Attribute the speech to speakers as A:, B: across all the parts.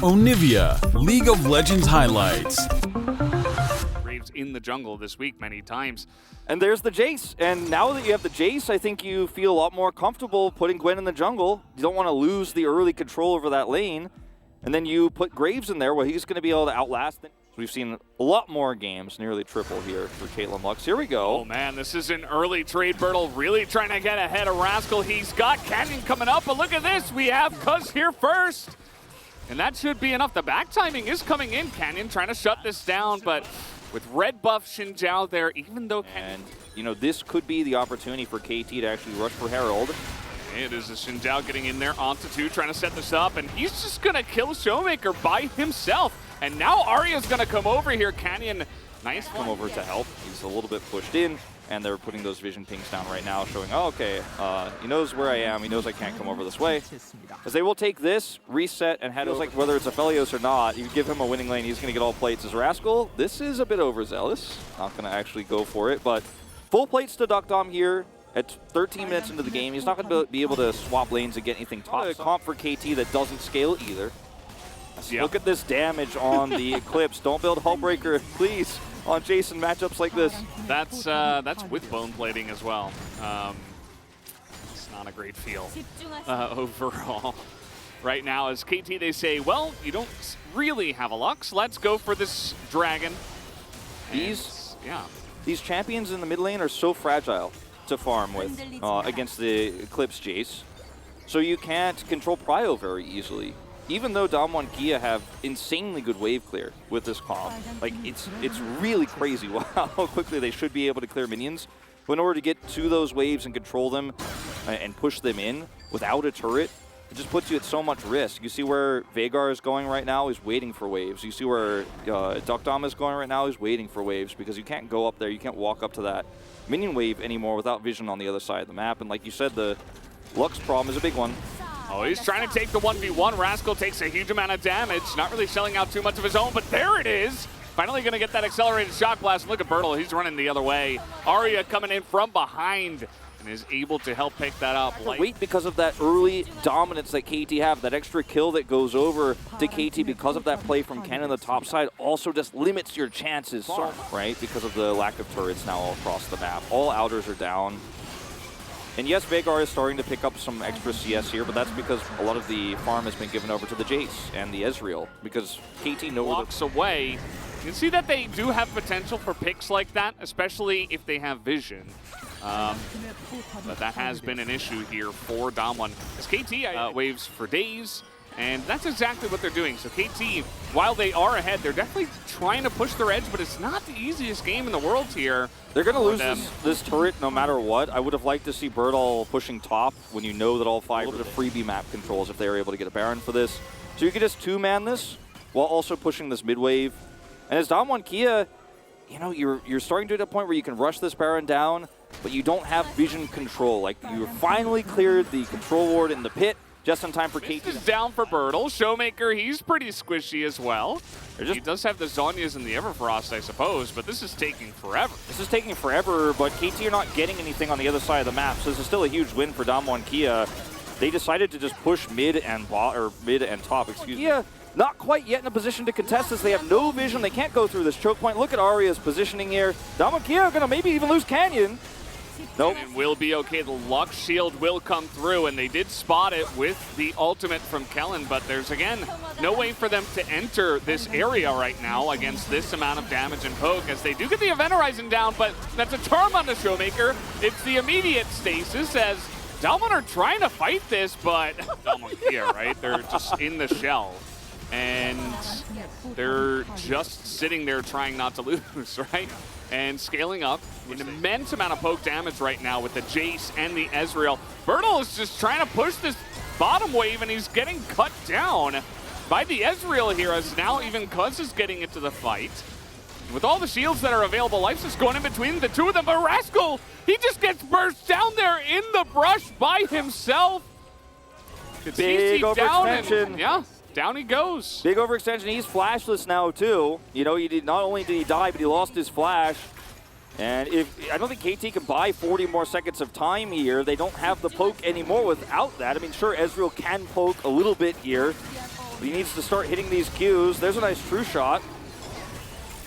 A: Onivia, League of Legends highlights.
B: Graves in the jungle this week many times.
C: And there's the Jace. And now that you have the Jace, I think you feel a lot more comfortable putting Gwen in the jungle. You don't want to lose the early control over that lane. And then you put Graves in there where he's going to be able to outlast them. We've seen a lot more games, nearly triple here for Caitlyn Lux. Here we go.
B: Oh man, this is an early trade. Bertle really trying to get ahead of Rascal. He's got Canyon coming up, but look at this. We have Cuz here first. And that should be enough. The back timing is coming in. Canyon trying to shut this down, but with red buff Xin Zhao there, even though
C: And, you know, this could be the opportunity for KT to actually rush for Herald.
B: It is a Xin Zhao getting in there onto two, trying to set this up, and he's just going to kill Showmaker by himself. And now Arya's going to come over here. Canyon, nice
C: Come over to help. He's a little bit pushed in, and they're putting those vision pings down right now, showing, oh, okay, he knows where I am. He knows I can't come over this way. As they will take this, reset, and head over. Like whether it's Aphelios or not, you give him a winning lane, he's going to get all plates. As Rascal, this is a bit overzealous. Not going to actually go for it, but full plates to Duck Dom here. At 13 minutes into the game, he's not going to be able to swap lanes and get anything top. A comp for KT that doesn't scale either. Yep. Look at this damage on the Eclipse. Don't build Hullbreaker, please, on Jason matchups like this.
B: That's with bone plating as well. It's not a great feel overall. Right now, as KT, they say, well, you don't really have a Lux. Let's go for this dragon.
C: These champions in the mid lane are so fragile to farm with against the Eclipse Jace. So you can't control Prio very easily. Even though Damwon Kia have insanely good wave clear with this comp, like it's really crazy how quickly they should be able to clear minions. But in order to get to those waves and control them and push them in without a turret, it just puts you at so much risk. You see where Veigar is going right now, he's waiting for waves. You see where Duck Dom is going right now, he's waiting for waves because you can't go up there, you can't walk up to that minion wave anymore without vision on the other side of the map. And like you said, the Lux problem is a big one.
B: Oh, he's trying to take the 1v1. Rascal takes a huge amount of damage. Not really shelling out too much of his own, but there it is. Finally going to get that accelerated shock blast. Look at Bertle. He's running the other way. Arya coming in from behind and is able to help pick that up.
C: Wait, because of that early dominance that KT have, that extra kill that goes over to KT because of that play from Ken on the top side also just limits your chances, right? Because of the lack of turrets now all across the map. All outers are down. And yes, Veigar is starting to pick up some extra CS here, but that's because a lot of the farm has been given over to the Jace and the Ezreal, because KT
B: walks away. You can see that they do have potential for picks like that, especially if they have vision. But that has been an issue here for Damwon. As KT waves for days, and that's exactly what they're doing. So KT, while they are ahead, they're definitely trying to push their edge, but it's not the easiest game in the world here.
C: They're going to lose this turret no matter what. I would have liked to see Bertle pushing top when you know that all five are the freebie map controls if they were able to get a Baron for this. So you could just two-man this while also pushing this mid-wave. And as Damwon Kia, you know, you're starting to get to a point where you can rush this Baron down, but you don't have vision control. Like, you finally cleared the control ward in the pit just in time for KT.
B: This is down for Bertle. Showmaker, he's pretty squishy as well. He does have the Zhonya's and the Everfrost, I suppose, but this is taking forever.
C: This is taking forever, but KT are not getting anything on the other side of the map, so this is still a huge win for Damwon Kia. They decided to just push mid and top, excuse me. Yeah, not quite yet in a position to contest this. They have no vision. They can't go through this choke point. Look at Arya's positioning here. Damwon Kia are going to maybe even lose Canyon. Nope.
B: And will be okay. The Lux shield will come through, and they did spot it with the ultimate from Kellen, but there's, again, no way for them to enter this area right now against this amount of damage and poke, as they do get the Event Horizon down, but that's a charm on the Showmaker. It's the immediate stasis, as Damwon are trying to fight this, but Damwon here, right? They're just in the shell, and they're just sitting there trying not to lose, right? And scaling up an immense amount of poke damage right now with the Jace and the Ezreal. Bertle is just trying to push this bottom wave, and he's getting cut down by the Ezreal here, as now even Cuz is getting into the fight. With all the shields that are available, Life's just going in between the two of them, but Rascal, he just gets burst down there in the brush by himself.
C: Big overextension.
B: Yeah. Down he goes.
C: Big overextension. He's flashless now too. You know, not only did he die, but he lost his flash. And I don't think KT can buy 40 more seconds of time here. They don't have the poke anymore without that. I mean, sure, Ezreal can poke a little bit here, He needs to start hitting these Qs. There's a nice true shot.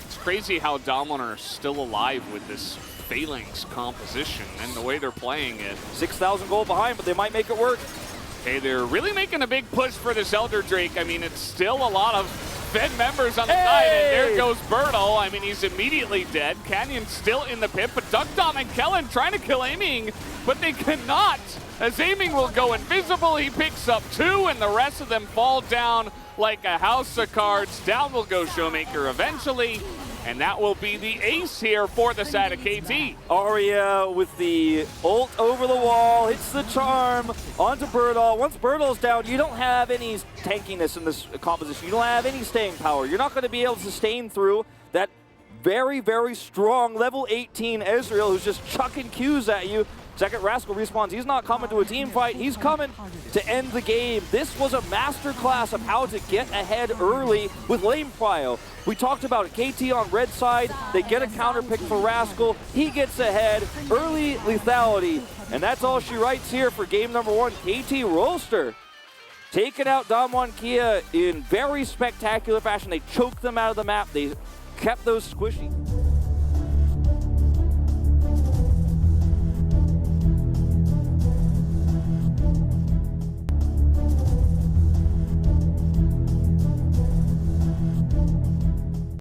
B: It's crazy how Damwon are still alive with this Phalanx composition and the way they're playing it.
C: 6,000 gold behind, but they might make it work.
B: Hey, they're really making a big push for this Elder Drake. I mean, it's still a lot of Fed members on the side, and there goes Berto. I mean, he's immediately dead. Canyon's still in the pit, but Duckdom and Kellen trying to kill Aiming, but they cannot, as Aiming will go invisible. He picks up 2, and the rest of them fall down like a house of cards. Down will go Showmaker eventually, and that will be the ace here for the side of KT.
C: Aria with the ult over the wall, hits the charm onto Birdall. Once Birdall's down, you don't have any tankiness in this composition. You don't have any staying power. You're not going to be able to sustain through that very, very strong level 18 Ezreal who's just chucking Qs at you. Second Rascal respawns. He's not coming to a team fight. He's coming to end the game. This was a masterclass of how to get ahead early with lane prio. We talked about it. KT on red side. They get a counter pick for Rascal. He gets ahead. Early lethality. And that's all she writes here for game number 1. KT Rolster taking out Damwon Kia in very spectacular fashion. They choked them out of the map. They kept those squishy.